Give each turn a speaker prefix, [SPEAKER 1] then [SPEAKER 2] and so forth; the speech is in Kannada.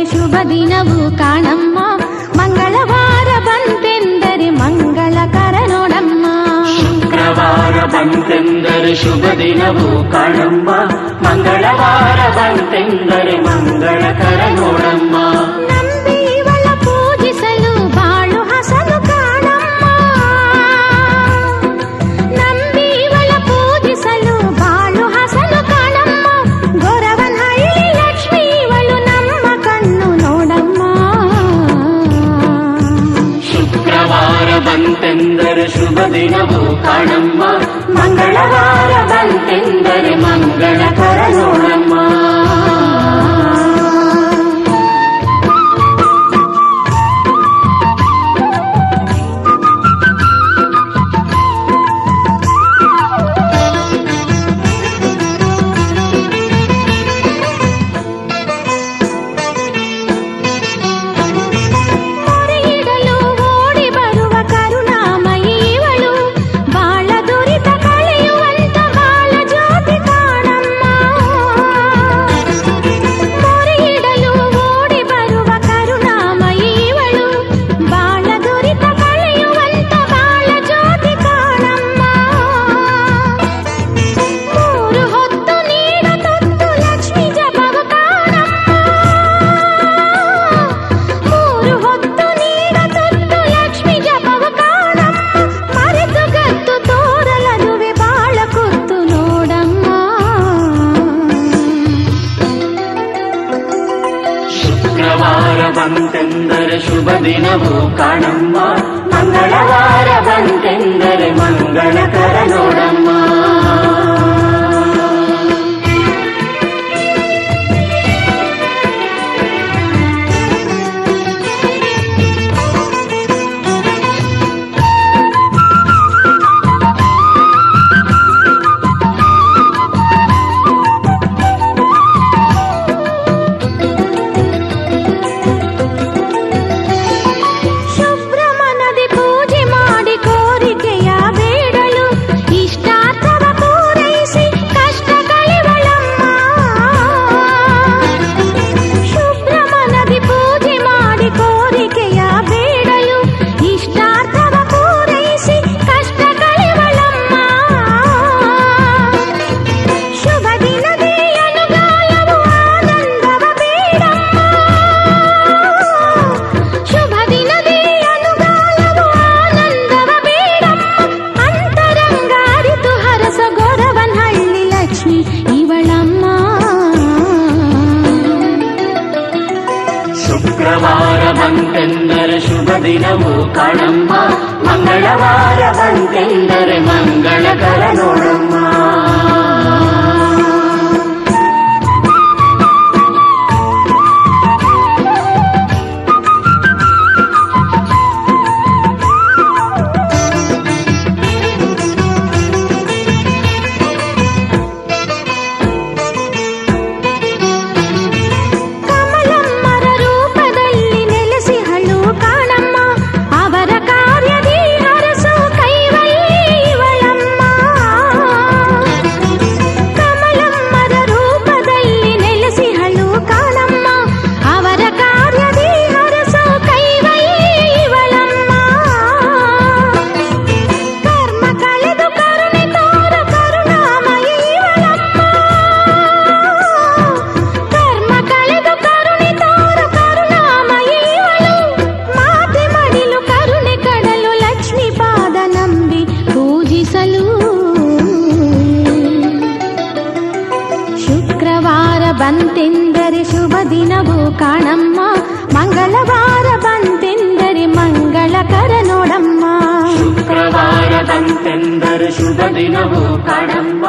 [SPEAKER 1] ಬಂತೆಂದರೆ ಶುಭ ದಿನವು ಕಾಣಮ್ಮ, ಮಂಗಳವಾರ ಬಂತೆಂದರೆ ಮಂಗಳಕರ ನೋಡಮ್ಮ.
[SPEAKER 2] ಶುಕ್ರವಾರ ಬಂತೆಂದರೆ ಶುಭ ದಿನವು ಕಾಣಮ್ಮ, ಮಂಗಳವಾರ ಬಂತೆಂದರೆ ಮಂಗಳಕರ ನೋಡಮ್ಮ.
[SPEAKER 1] ನಂಬಿ ಇವಳ ಪೂಜಿಸಲು ಬಾಳು ಹಸನು ಕಾಣಮ್ಮ, ನಂಬಿ ಇವಳ ಪೂಜಿಸಲು ಬಾಳು ಹಸನು ಕಾಣಮ್ಮ. ಗೊರವನಹಳ್ಳಿ ಲಕ್ಷ್ಮೀ ಇವಳು ನಮ್ಮ ಕಣ್ಣು ನೋಡಮ್ಮ.
[SPEAKER 2] ಶುಕ್ರವಾರ ಬಂತೆಂದರೆ ಶುಭ ದಿನವು ಕಾಣಮ್ಮ, ಮಂಗಳವಾರ ಬಂತೆಂದರೆ ಮಂಗಳಕರ ನೋಡಮ್ಮ.
[SPEAKER 1] ಮೊರೆಯಿಡಲು ಓಡಿ ಬರುವ ಕರುಣಾಮಯಿ ಇವಳು, ಬಾಳ ದುರಿತ ಕಳೆಯುವಂತ ಬಾಳ ಜ್ಯೋತಿ ಕಾಣಮ್ಮ. ಮೊರೆಯಿಡಲು ಓಡಿ ಬರುವ ಕರುಣಾಮಯಿ ಇವಳು, ಬಾಳ ದುರಿತ ಕಳೆಯುವಂತ ಬಾಳ ಜ್ಯೋತಿ ಕಾಣಮ್ಮ. ಮೂರು ಹೊತ್ತು ನೀಡ ತೊತ್ತು ಲಕ್ಷ್ಮೀ ಜಪವ ಕಾಣಮ್ಮ, ಮೂರು ಹೊತ್ತು ನೀಡ ತೊತ್ತು ಲಕ್ಷ್ಮೀ ಜಪವ ಕಾಣಮ್ಮ. ಮರೆತು ಗತ್ತು ತೋರಲದುವೆ ಬಾಳ ಕುತ್ತು ನೋಡಮ್ಮ.
[SPEAKER 2] ಶುಕ್ರವಾರ ಬಂತೆಂದರೆ ಶುಭ ದಿನವು ಕಾಣಮ್ಮ, ಮಂಗಳವಾರ ಬಂತೆಂದರೆ ಮಂಗಳಕರ ನೋಡಮ್ಮ.
[SPEAKER 1] ಶುಭ್ರಮನದಿ ಪೂಜೆ ಮಾಡಿ ಕೋರಿಕೆಯ ಬೇಡಲು, ಇಷ್ಟಾರ್ಥವ ಪೂರೈಸಿ ಕಷ್ಟ ಕಳೆವಳಮ್ಮ. ಶುಭ್ರಮನದಿ ಪೂಜೆ ಮಾಡಿ ಕೋರಿಕೆಯ ಬೇಡಲು, ಇಷ್ಟಾರ್ಥವ ಪೂರೈಸಿ ಕಷ್ಟ ಕಳೆವಳಮ್ಮ. ಶುಭ ದಿನದೇ ಅನುಗಾಲವು ಆನಂದವ ಬೇಡಮ್ಮ, ಶುಭ ದಿನದೇ ಅನುಗಾಲವು ಆನಂದವ ಬೇಡಮ್ಮ. ಅಂತರಂಗ ಅರಿತು ಹರಸ ಗೊರವನಹಳ್ಳಿ ಲಕ್ಷ್ಮಿ ಇವಳಮ್ಮ.
[SPEAKER 2] ಶುಕ್ರವಾರ ಬಂತೆಂದರೆ ಶುಭ ದಿನವು ಕಾಣಮ್ಮ, ಮಂಗಳವಾರ ಬಂತೆಂದರೆ ಮಂಗಳಕರ ನೋಡಮ್ಮ.
[SPEAKER 1] ಕಮಲಮ್ಮರ ರೂಪದಲ್ಲಿ ನೆಲೆಸಿಹಳು ಕಾಣಮ್ಮ, ಅವರ ಕಾರ್ಯದಿ ಹರಸು ಕೈವಲ್ಲಿ ಇವಳಮ್ಮ. ಕಮಲಮ್ಮರ ರೂಪದಲ್ಲಿ ನೆಲೆಸಿಹಳು ಕಾಣಮ್ಮ, ಅವರ ಕಾರ್ಯದಿ ಹರಸು ಕೈವಲ್ಲಿ ಇವಳಮ್ಮ. ಕರ್ಮ ಕಳೆದು ಕರುಣೆ ತೋರು ಕರುಣಾಮಯಿ ಇವಳಮ್ಮ, ಕರ್ಮ ಕಳೆದು ಕರುಣೆ ತೋರು ಕರುಣಾಮಯಿ ಇವಳು. ಮಾತೆ ಮಡಿಲು ಕರುಣೆ ಕಡಲು ಲಕ್ಷ್ಮೀ ಪಾದ ನಂಬಿ ಪೂಜಿಸಲು. ಶುಕ್ರವಾರ ಬಂತೆಂದರೆ ಶುಭ ದಿನವು ಕಾಣಮ್ಮ, ಮಂಗಳವಾರ ಬಂತೆಂದರೆ ಮಂಗಳಕರ ನೋಡಮ್ಮ.
[SPEAKER 2] ಶುಕ್ರವಾರ ಬಂತೆಂದರೆ ಶುಭ ದಿನವು ಕಾಣಮ್ಮ,